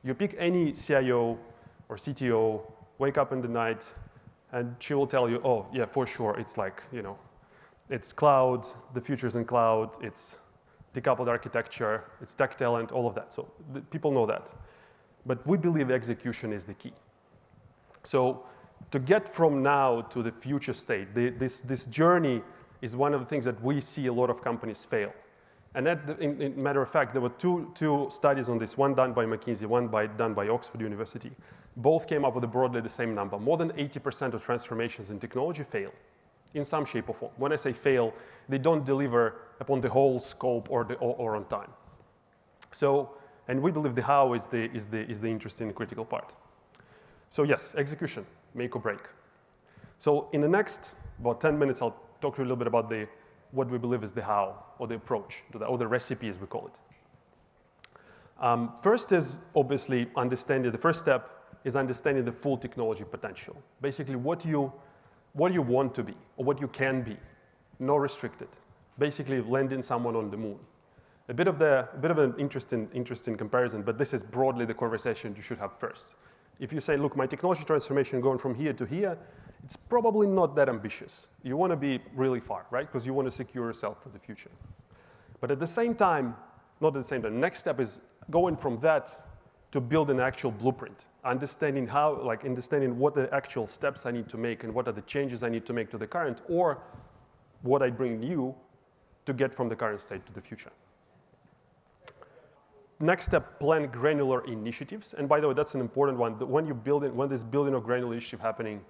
You pick any CIO or CTO, wake up in the night, and she will tell you, oh, yeah, for sure, it's like, it's cloud, the future's in cloud, it's decoupled architecture, it's tech talent, all of that. So people know that. But we believe execution is the key. So to get from now to the future state, this journey is one of the things that we see a lot of companies fail. And in matter of fact, there were two studies on this, one done by McKinsey, one done by Oxford University. Both came up with broadly the same number. More than 80% of transformations in technology fail in some shape or form. When I say fail, they don't deliver upon the whole scope or on time. So, and we believe the how is the interesting and critical part. So yes, execution, make or break. So in the next about 10 minutes, I'll talk to you a little bit about what we believe is the how, or the approach to that, or the recipe as we call it. First is obviously the first step is understanding the full technology potential. Basically what you want to be, or what you can be, no restricted. Basically landing someone on the moon. A bit of an interesting comparison, but this is broadly the conversation you should have first. If you say, look, my technology transformation going from here to here, it's probably not that ambitious. You want to be really far, right? Because you want to secure yourself for the future. But at the same time, not at the same time, the next step is going from that to build an actual blueprint. Understanding what the actual steps I need to make and what are the changes I need to make to the current, or what I bring new to get from the current state to the future. Next step, plan granular initiatives. And by the way, that's an important one. When this building of granular initiative happening,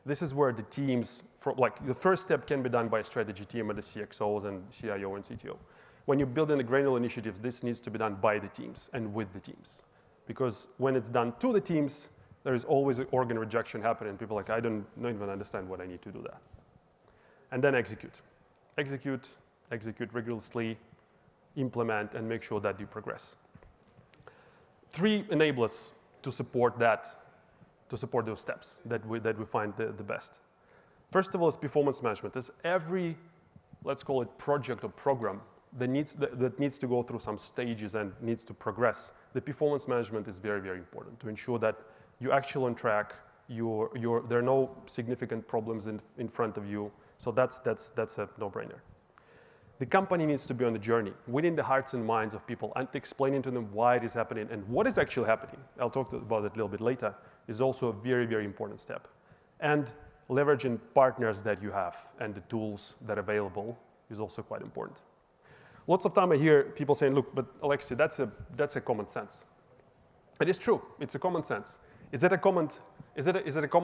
this is where the teams, the first step can be done by a strategy team and the CXOs and CIO and CTO. When you build in the granular initiatives, this needs to be done by the teams and with the teams. Because when it's done to the teams, there is always an organ rejection happening. People are like, I don't even understand what I need to do that. And then execute. Execute rigorously, implement, and make sure that you progress. 3 enablers to support those steps that we find the best. First of all is performance management. As every, let's call it project or program that needs to go through some stages and needs to progress, the performance management is very, very important to ensure that you're actually on track, there are no significant problems in front of you. So that's a no-brainer. The company needs to be on the journey, winning the hearts and minds of people and explaining to them why it is happening and what is actually happening. I'll talk about it a little bit later, is also a very, very important step. And leveraging partners that you have and the tools that are available is also quite important. Lots of time I hear people saying, look, but Alexey, that's a common sense. It is true, it's a common sense. Is it a common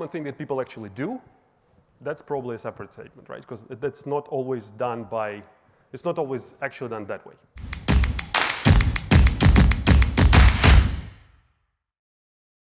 thing that people actually do? That's probably a separate statement, right? Because that's not always done it's not always actually done that way.